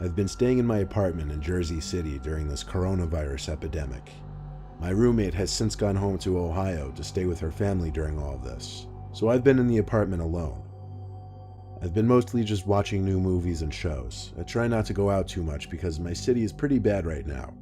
I've been staying in my apartment in Jersey City during this coronavirus epidemic. My roommate has since gone home to Ohio to stay with her family during all of this, so I've been in the apartment alone. I've been mostly just watching new movies and shows. I try not to go out too much because my city is pretty bad right now.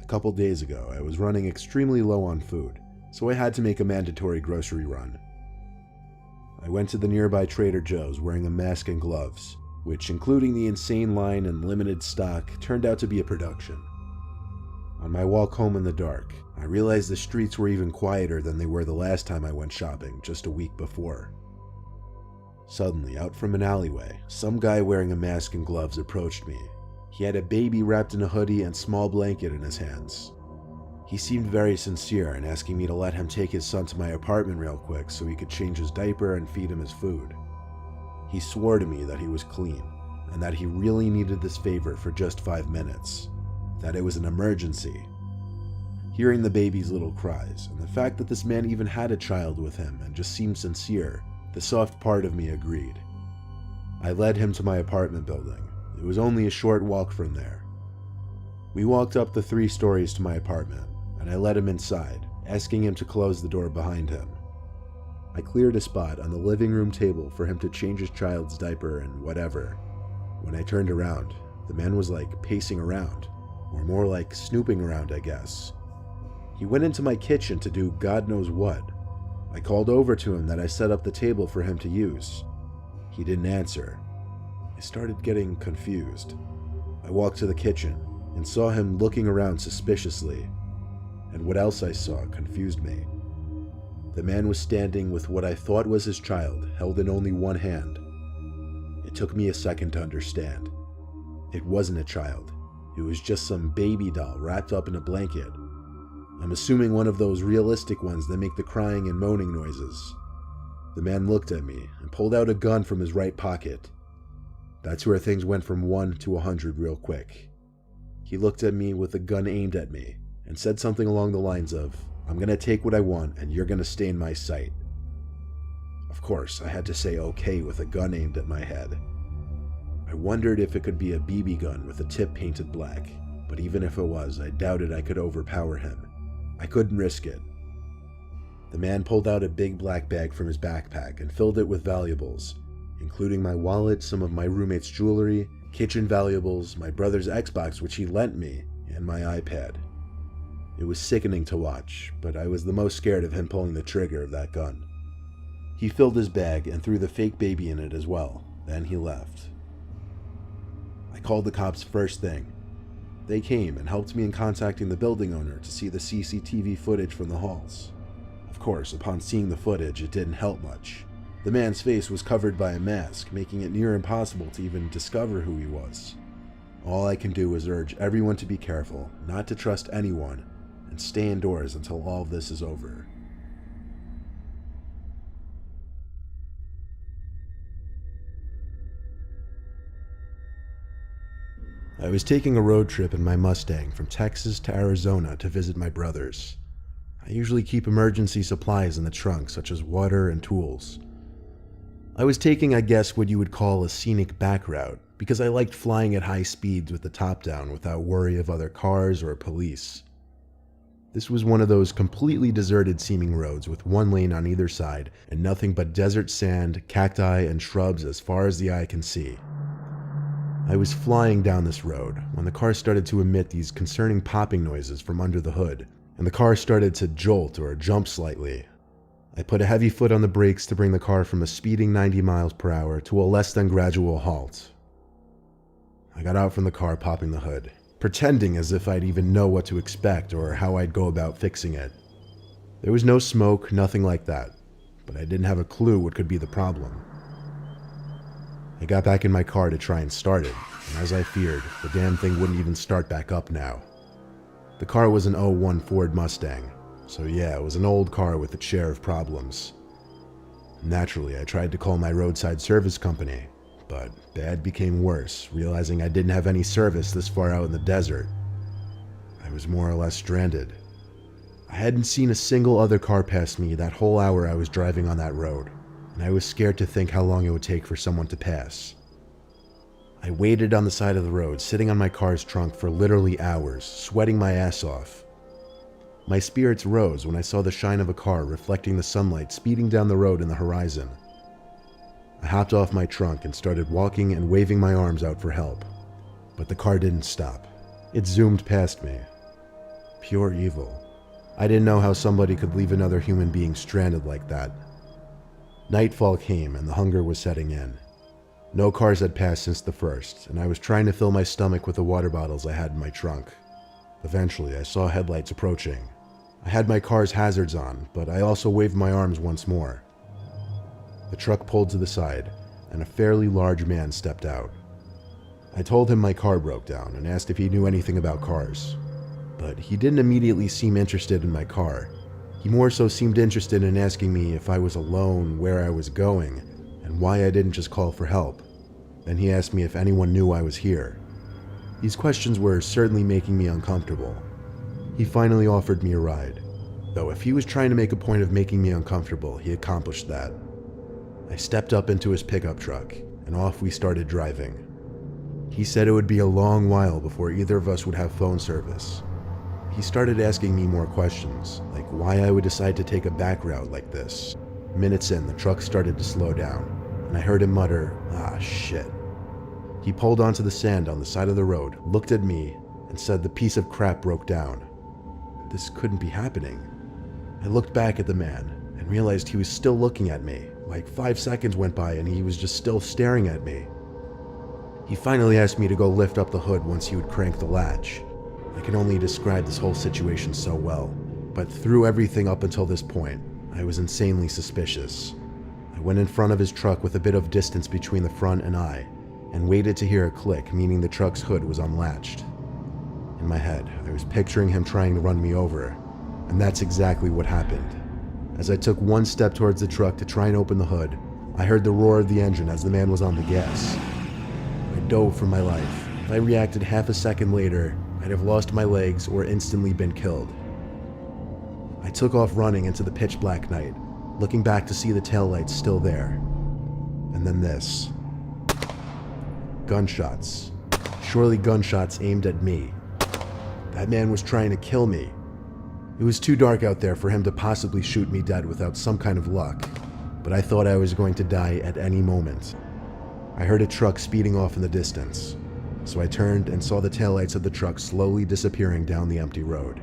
A couple days ago, I was running extremely low on food, so I had to make a mandatory grocery run. I went to the nearby Trader Joe's wearing a mask and gloves, which, including the insane line and limited stock, turned out to be a production. On my walk home in the dark, I realized the streets were even quieter than they were the last time I went shopping, just a week before. Suddenly, out from an alleyway, some guy wearing a mask and gloves approached me. He had a baby wrapped in a hoodie and small blanket in his hands. He seemed very sincere in asking me to let him take his son to my apartment real quick so he could change his diaper and feed him his food. He swore to me that he was clean, and that he really needed this favor for just 5 minutes, that it was an emergency. Hearing the baby's little cries, and the fact that this man even had a child with him and just seemed sincere, the soft part of me agreed. I led him to my apartment building. It was only a short walk from there. We walked up the 3 stories to my apartment, and I let him inside, asking him to close the door behind him. I cleared a spot on the living room table for him to change his child's diaper and whatever. When I turned around, the man was like pacing around, or more like snooping around, I guess. He went into my kitchen to do God knows what. I called over to him that I set up the table for him to use. He didn't answer. I started getting confused. I walked to the kitchen and saw him looking around suspiciously, and what else I saw confused me. The man was standing with what I thought was his child, held in only one hand. It took me a second to understand. It wasn't a child. It was just some baby doll wrapped up in a blanket. I'm assuming one of those realistic ones that make the crying and moaning noises. The man looked at me and pulled out a gun from his right pocket. That's where things went from 1 to 100 real quick. He looked at me with a gun aimed at me and said something along the lines of, "I'm gonna take what I want and you're gonna stay in my sight." Of course, I had to say okay with a gun aimed at my head. I wondered if it could be a BB gun with a tip painted black, but even if it was, I doubted I could overpower him. I couldn't risk it. The man pulled out a big black bag from his backpack and filled it with valuables, including my wallet, some of my roommate's jewelry, kitchen valuables, my brother's Xbox which he lent me, and my iPad. It was sickening to watch, but I was the most scared of him pulling the trigger of that gun. He filled his bag and threw the fake baby in it as well, then he left. I called the cops first thing. They came and helped me in contacting the building owner to see the CCTV footage from the halls. Of course, upon seeing the footage, it didn't help much. The man's face was covered by a mask, making it near impossible to even discover who he was. All I can do is urge everyone to be careful, not to trust anyone, and stay indoors until all of this is over. I was taking a road trip in my Mustang from Texas to Arizona to visit my brothers. I usually keep emergency supplies in the trunk, such as water and tools. I was taking, I guess, what you would call a scenic back route, because I liked flying at high speeds with the top down without worry of other cars or police. This was one of those completely deserted seeming roads with one lane on either side and nothing but desert sand, cacti, and shrubs as far as the eye can see. I was flying down this road when the car started to emit these concerning popping noises from under the hood, and the car started to jolt or jump slightly. I put a heavy foot on the brakes to bring the car from a speeding 90 miles per hour to a less than gradual halt. I got out from the car, popping the hood, pretending as if I'd even know what to expect or how I'd go about fixing it. There was no smoke, nothing like that, but I didn't have a clue what could be the problem. I got back in my car to try and start it, and as I feared, the damn thing wouldn't even start back up now. The car was an '01 Ford Mustang, so yeah, it was an old car with its share of problems. Naturally, I tried to call my roadside service company, but bad became worse, realizing I didn't have any service this far out in the desert. I was more or less stranded. I hadn't seen a single other car pass me that whole hour I was driving on that road, and I was scared to think how long it would take for someone to pass. I waited on the side of the road, sitting on my car's trunk for literally hours, sweating my ass off. My spirits rose when I saw the shine of a car reflecting the sunlight speeding down the road in the horizon. I hopped off my trunk and started walking and waving my arms out for help. But the car didn't stop. It zoomed past me. Pure evil. I didn't know how somebody could leave another human being stranded like that. Nightfall came and the hunger was setting in. No cars had passed since the first, and I was trying to fill my stomach with the water bottles I had in my trunk. Eventually, I saw headlights approaching. I had my car's hazards on, but I also waved my arms once more. The truck pulled to the side, and a fairly large man stepped out. I told him my car broke down and asked if he knew anything about cars. But he didn't immediately seem interested in my car. He more so seemed interested in asking me if I was alone, where I was going, and why I didn't just call for help. Then he asked me if anyone knew I was here. These questions were certainly making me uncomfortable. He finally offered me a ride. Though if he was trying to make a point of making me uncomfortable, he accomplished that. I stepped up into his pickup truck, and off we started driving. He said it would be a long while before either of us would have phone service. He started asking me more questions, like why I would decide to take a back route like this. Minutes in, the truck started to slow down, and I heard him mutter, "Ah, shit." He pulled onto the sand on the side of the road, looked at me, and said the piece of crap broke down. This couldn't be happening. I looked back at the man and realized he was still looking at me. Like 5 seconds went by and he was just still staring at me. He finally asked me to go lift up the hood once he would crank the latch. I can only describe this whole situation so well, but through everything up until this point, I was insanely suspicious. I went in front of his truck with a bit of distance between the front and I, and waited to hear a click, meaning the truck's hood was unlatched. In my head, I was picturing him trying to run me over, and that's exactly what happened. As I took one step towards the truck to try and open the hood, I heard the roar of the engine as the man was on the gas. I dove for my life. If I reacted half a second later, I'd have lost my legs or instantly been killed. I took off running into the pitch black night, looking back to see the taillights still there. And then this. Gunshots. Surely gunshots aimed at me. That man was trying to kill me. It was too dark out there for him to possibly shoot me dead without some kind of luck, but I thought I was going to die at any moment. I heard a truck speeding off in the distance, so I turned and saw the taillights of the truck slowly disappearing down the empty road.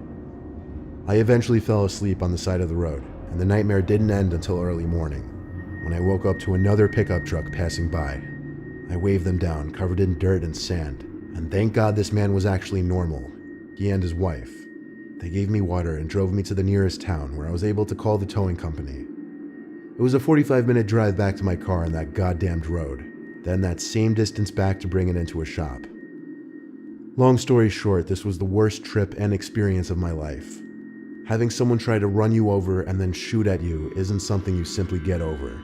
I eventually fell asleep on the side of the road, and the nightmare didn't end until early morning, when I woke up to another pickup truck passing by. I waved them down, covered in dirt and sand, and thank God this man was actually normal, he and his wife. They gave me water and drove me to the nearest town where I was able to call the towing company. It was a 45-minute drive back to my car on that goddamned road, then that same distance back to bring it into a shop. Long story short, this was the worst trip and experience of my life. Having someone try to run you over and then shoot at you isn't something you simply get over.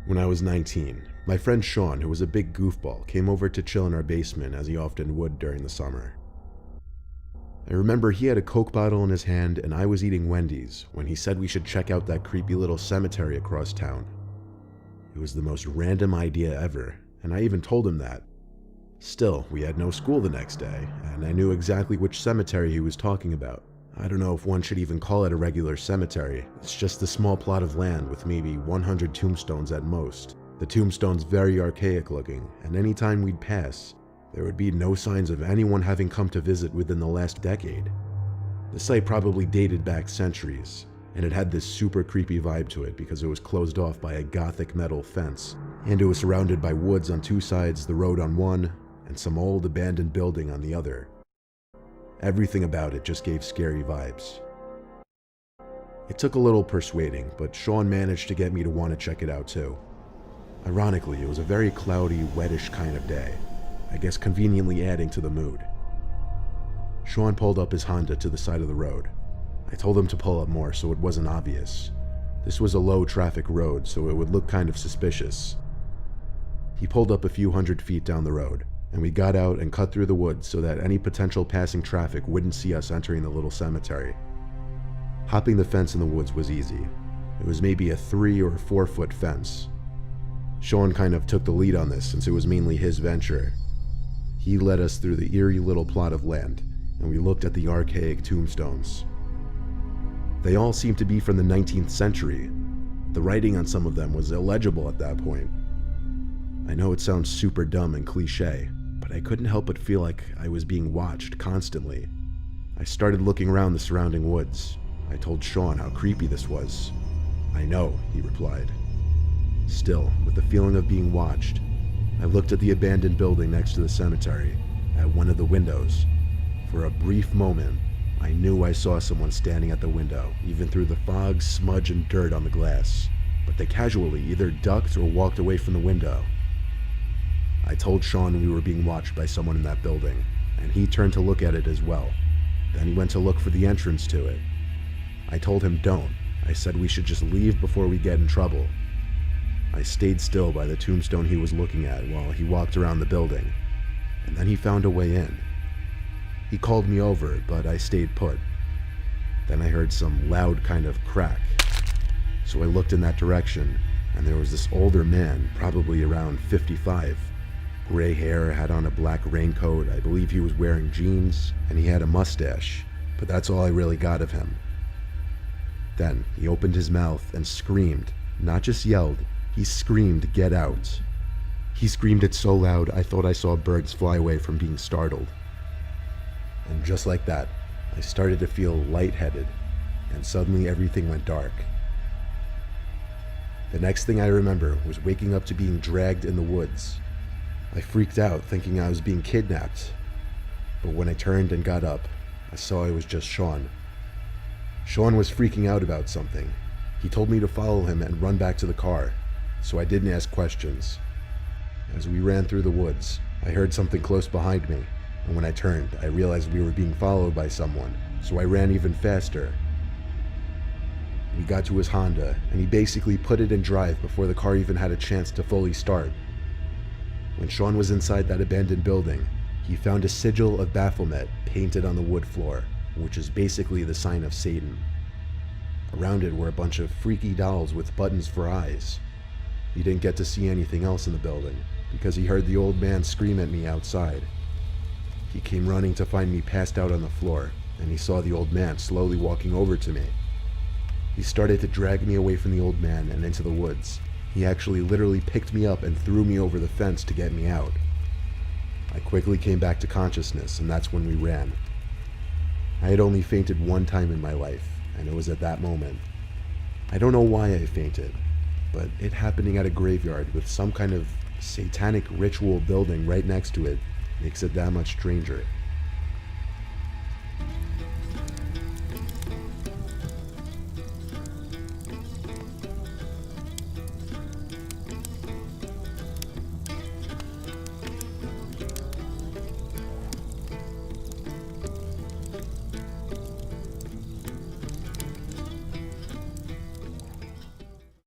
When I was 19, my friend Sean, who was a big goofball, came over to chill in our basement as he often would during the summer. I remember he had a Coke bottle in his hand and I was eating Wendy's when he said we should check out that creepy little cemetery across town. It was the most random idea ever, and I even told him that. Still, we had no school the next day, and I knew exactly which cemetery he was talking about. I don't know if one should even call it a regular cemetery. It's just a small plot of land with maybe 100 tombstones at most. The tombstones very archaic looking, and any time we'd pass, there would be no signs of anyone having come to visit within the last decade. The site probably dated back centuries, and it had this super creepy vibe to it because it was closed off by a gothic metal fence, and it was surrounded by woods on two sides, the road on one, and some old abandoned building on the other. Everything about it just gave scary vibes. It took a little persuading, but Sean managed to get me to want to check it out too. Ironically, it was a very cloudy, wettish kind of day, I guess conveniently adding to the mood. Sean pulled up his Honda to the side of the road. I told him to pull up more so it wasn't obvious. This was a low traffic road, so it would look kind of suspicious. He pulled up a few hundred feet down the road, and we got out and cut through the woods so that any potential passing traffic wouldn't see us entering the little cemetery. Hopping the fence in the woods was easy. It was maybe a 3 or 4 foot fence. Sean kind of took the lead on this since it was mainly his venture. He led us through the eerie little plot of land, and we looked at the archaic tombstones. They all seemed to be from the 19th century. The writing on some of them was illegible at that point. I know it sounds super dumb and cliche, but I couldn't help but feel like I was being watched constantly. I started looking around the surrounding woods. I told Sean how creepy this was. "I know," he replied. Still, with the feeling of being watched, I looked at the abandoned building next to the cemetery, at one of the windows. For a brief moment, I knew I saw someone standing at the window, even through the fog, smudge, and dirt on the glass, but they casually either ducked or walked away from the window. I told Sean we were being watched by someone in that building, and he turned to look at it as well. Then he went to look for the entrance to it. I told him don't. I said we should just leave before we get in trouble. I stayed still by the tombstone he was looking at while he walked around the building, and then he found a way in. He called me over, but I stayed put. Then I heard some loud kind of crack, so I looked in that direction, and there was this older man, probably around 55. Gray hair, had on a black raincoat, I believe he was wearing jeans, and he had a mustache, but that's all I really got of him. Then he opened his mouth and screamed, not just yelled, he screamed, "Get out." He screamed it so loud I thought I saw birds fly away from being startled. And just like that, I started to feel lightheaded, and suddenly everything went dark. The next thing I remember was waking up to being dragged in the woods. I freaked out thinking I was being kidnapped, but when I turned and got up, I saw it was just Sean. Sean was freaking out about something. He told me to follow him and run back to the car, so I didn't ask questions. As we ran through the woods, I heard something close behind me, and when I turned, I realized we were being followed by someone, so I ran even faster. We got to his Honda, and he basically put it in drive before the car even had a chance to fully start. When Sean was inside that abandoned building, he found a sigil of Baphomet painted on the wood floor, which is basically the sign of Satan. Around it were a bunch of freaky dolls with buttons for eyes. He didn't get to see anything else in the building, because he heard the old man scream at me outside. He came running to find me passed out on the floor, and he saw the old man slowly walking over to me. He started to drag me away from the old man and into the woods. He actually literally picked me up and threw me over the fence to get me out. I quickly came back to consciousness, and that's when we ran. I had only fainted one time in my life, and it was at that moment. I don't know why I fainted, but it happening at a graveyard with some kind of satanic ritual building right next to it makes it that much stranger.